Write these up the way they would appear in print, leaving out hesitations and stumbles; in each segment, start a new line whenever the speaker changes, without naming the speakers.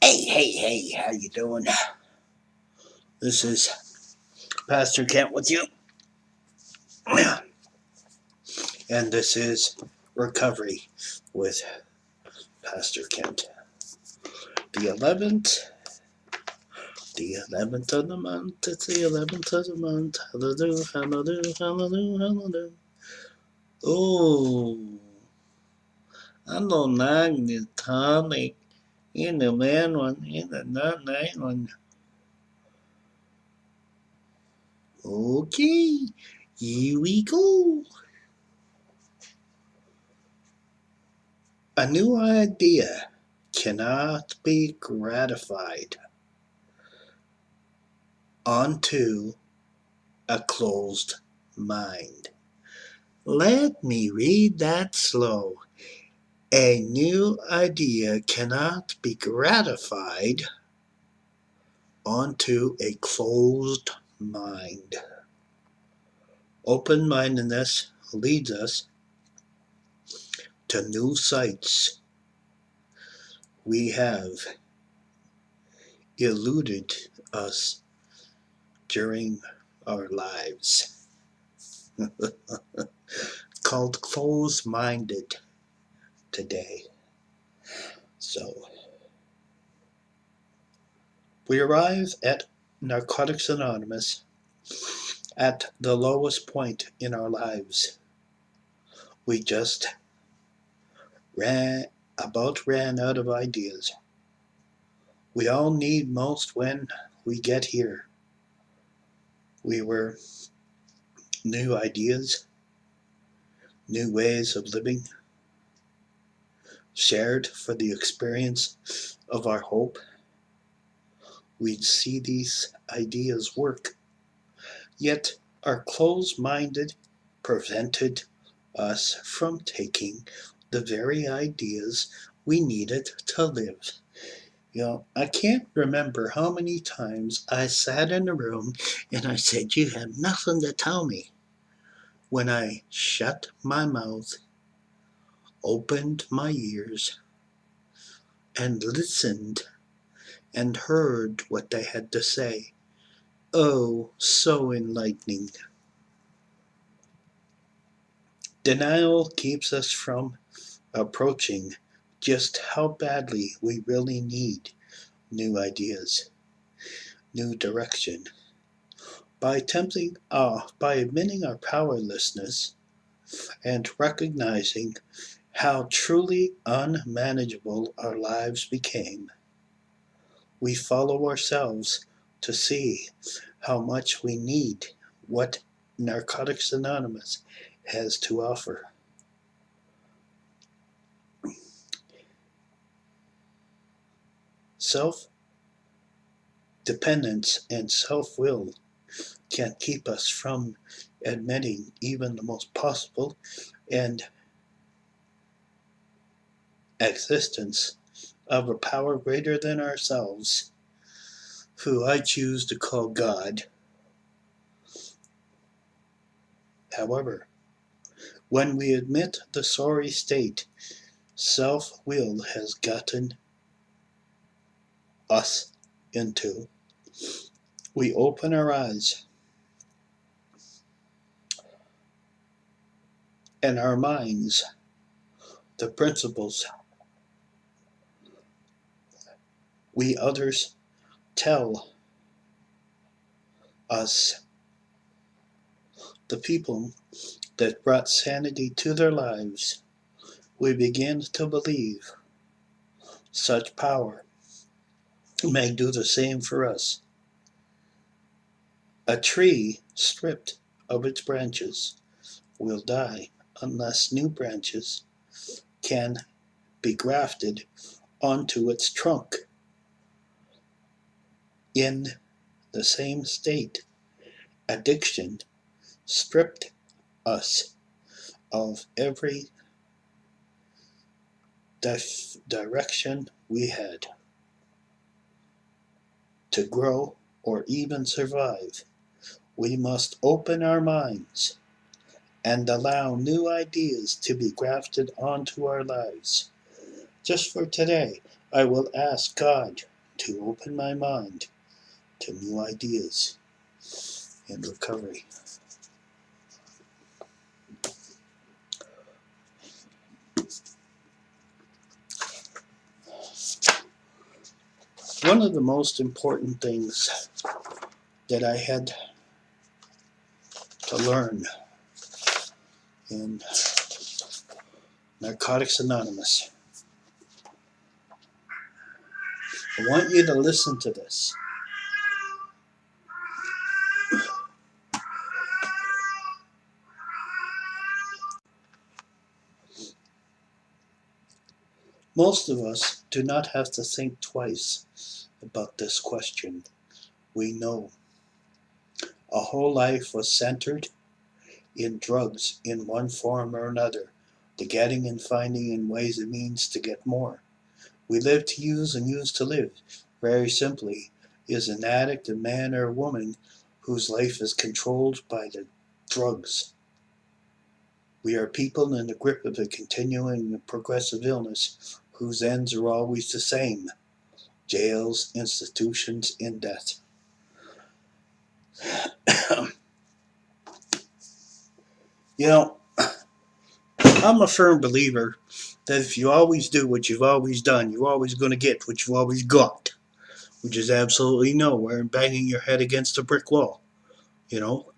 Hey, how you doing? This is Pastor Kent with you. And this is Recovery with Pastor Kent. The 11th of the month, it's the 11th of the month. Hallelujah. Oh, I don't like the tonic in the man one, in the not night one. Okay, here we go. A new idea cannot be gratified onto a closed mind. Let me read that slow. A new idea cannot be gratified onto a closed mind. Open-mindedness leads us to new sights we have eluded us during our lives. Called closed-minded today. So, we arrive at Narcotics Anonymous at the lowest point in our lives. We just ran out of ideas. We all need most when we get here. We were new ideas, new ways of living, shared for the experience of our hope. We'd see these ideas work, yet our closed-minded prevented us from taking the very ideas we needed to live. I can't remember how many times I sat in a room and I said, "You have nothing to tell me." When I shut my mouth, opened my ears, and listened and heard what they had to say. Oh, so enlightening. Denial keeps us from approaching just how badly we really need new ideas, new direction. By admitting our powerlessness and recognizing how truly unmanageable our lives became, we follow ourselves to see how much we need what Narcotics Anonymous has to offer. Self-dependence and self-will can keep us from admitting even the most possible and existence of a power greater than ourselves, who I choose to call God. However, when we admit the sorry state self-will has gotten us into, we open our eyes and our minds, the principles we others tell us, the people that brought sanity to their lives. We begin to believe such power may do the same for us. A tree stripped of its branches will die unless new branches can be grafted onto its trunk. In the same state, addiction stripped us of every direction we had to grow or even survive. We must open our minds and allow new ideas to be grafted onto our lives. Just for today, I will ask God to open my mind to new ideas and recovery. One of the most important things that I had to learn in Narcotics Anonymous, I want you to listen to this. Most of us do not have to think twice about this question. We know a whole life was centered in drugs in one form or another, the getting and finding in ways and means to get more. We live to use and use to live. Very simply, is an addict a man or a woman whose life is controlled by the drugs? We are people in the grip of a continuing and progressive illness whose ends are always the same: jails, institutions, and death. You know, I'm a firm believer that if you always do what you've always done, you're always going to get what you've always got, which is absolutely nowhere and banging your head against a brick wall. You know,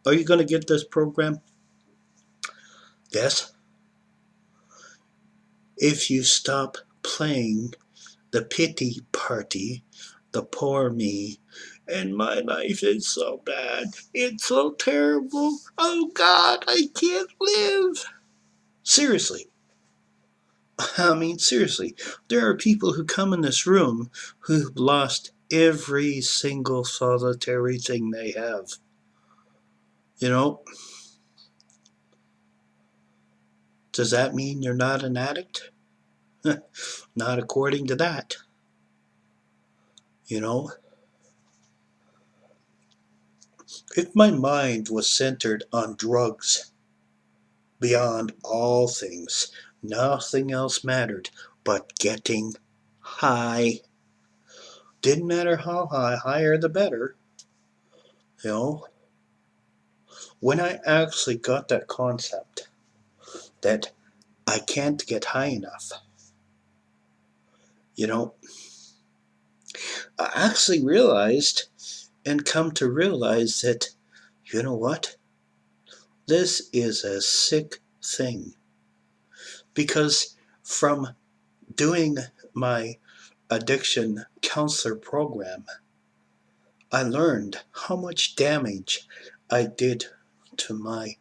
are you going to get this program? Yes. If you stop playing the pity party, the poor me, and my life is so bad, it's so terrible, oh God, I can't live. Seriously. I mean, seriously. There are people who come in this room who've lost every single solitary thing they have. You know, does that mean you're not an addict? Not according to that. You know, if my mind was centered on drugs, beyond all things, nothing else mattered but getting high. Didn't matter how high, higher the better. You know, when I actually got that concept that I can't get high enough, you know, I actually realized and come to realize that, you know what? This is a sick thing. Because from doing my addiction counselor program, I learned how much damage I did to my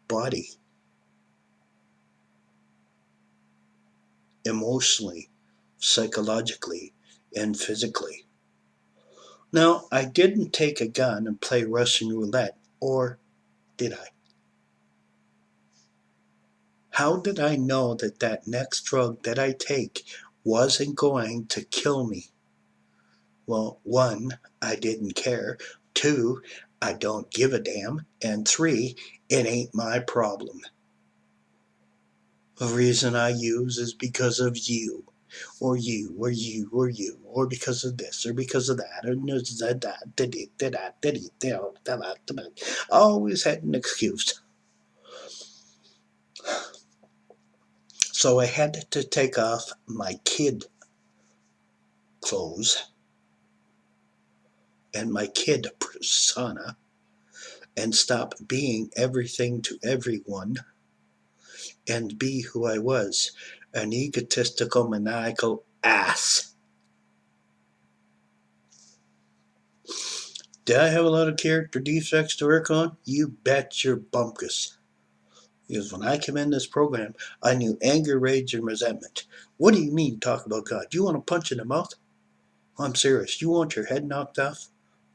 body, emotionally, psychologically, and physically. Now, I didn't take a gun and play Russian roulette, or did I? How did I know that that next drug that I take wasn't going to kill me? Well, one, I didn't care. Two, I don't give a damn. And three, it ain't my problem. The reason I use is because of you, or you, or you, or you, or because of this, or because of that, or that. I always had an excuse. So I had to take off my kid clothes and my kid persona and stop being everything to everyone and be who I was, an egotistical, maniacal ass. Did I have a lot of character defects to work on? You bet your bumpkus. Because when I came in this program, I knew anger, rage, and resentment. What do you mean, talk about God? Do you want to punch in the mouth? I'm serious. You want your head knocked off?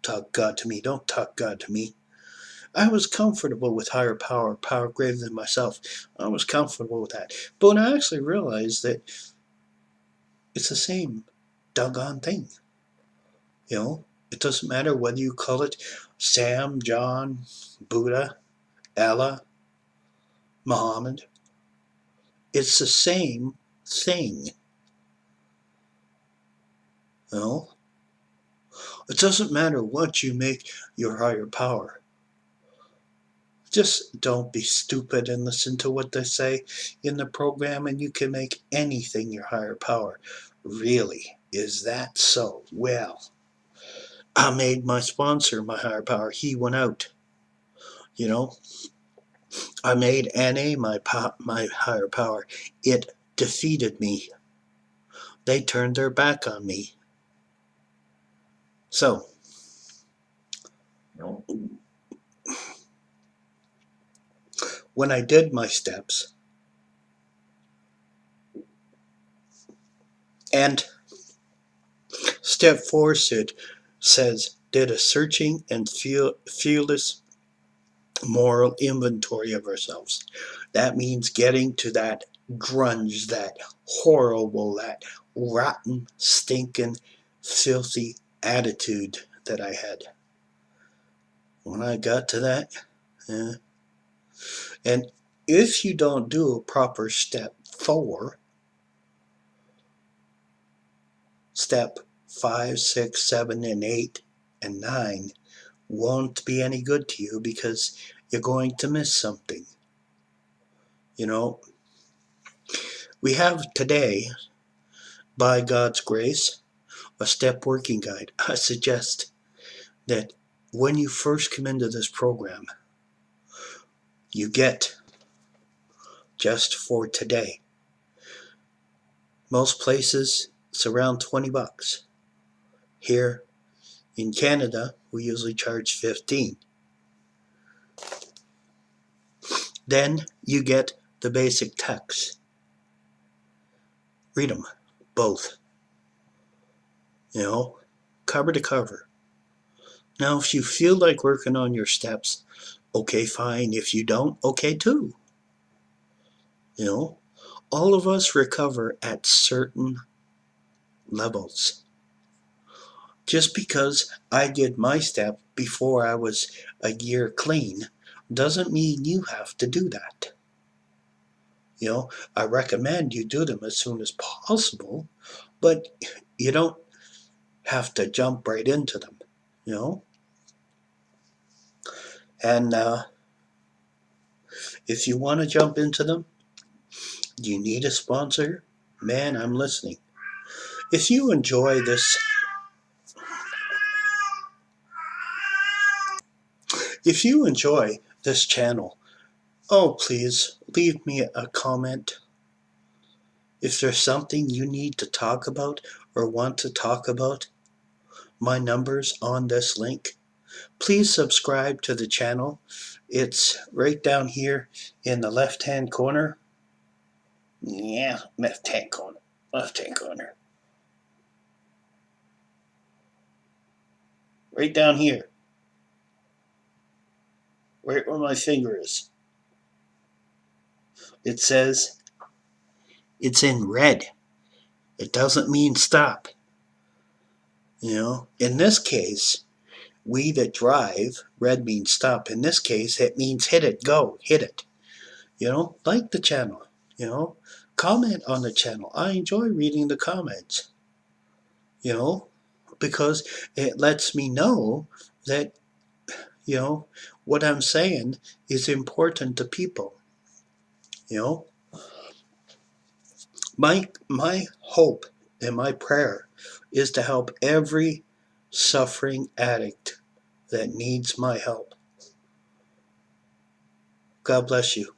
Talk God to me. Don't talk God to me. I was comfortable with higher power, power greater than myself. I was comfortable with that. But when I actually realized that it's the same doggone thing, you know, it doesn't matter whether you call it Sam, John, Buddha, Allah, Muhammad. It's the same thing. You know? It doesn't matter what you make your higher power. Just don't be stupid and listen to what they say in the program, and you can make anything your higher power. Really? Is that so? Well, I made my sponsor my higher power. He went out. You know, I made NA my higher power. It defeated me. They turned their back on me. So, when I did my steps, and step 4 says, did a searching and fearless moral inventory of ourselves. That means getting to that grunge, that horrible, that rotten, stinking, filthy attitude that I had. When I got to that, and if you don't do a proper step 4, step 5, 6, 7, and 8, and 9 won't be any good to you because you're going to miss something. You know, we have today, by God's grace, a step working guide. I suggest that when you first come into this program, you get, just for today, most places it's around $20. Here in Canada, we usually charge 15. Then you get the basic texts. Read them, both. You know, cover to cover. Now, if you feel like working on your steps, okay, fine. If you don't, okay, too. You know, all of us recover at certain levels. Just because I did my step before I was a year clean doesn't mean you have to do that. You know, I recommend you do them as soon as possible, but you don't have to jump right into them, you know? And if you want to jump into them, you need a sponsor? Man, I'm listening. If you enjoy this channel, oh please leave me a comment. If there's something you need to talk about or want to talk about, my number's on this link. Please subscribe to the channel. It's right down here in the left-hand corner. Yeah, left-hand corner. Left-hand corner. Right down here. Right where my finger is. It says, it's in red. It doesn't mean stop. You know, in this case, we that drive, red means stop. In this case, it means hit it, go, hit it. You know, like the channel, you know, comment on the channel. I enjoy reading the comments, you know, because it lets me know that, you know, what I'm saying is important to people, you know. My hope and my prayer is to help every suffering addict that needs my help. God bless you.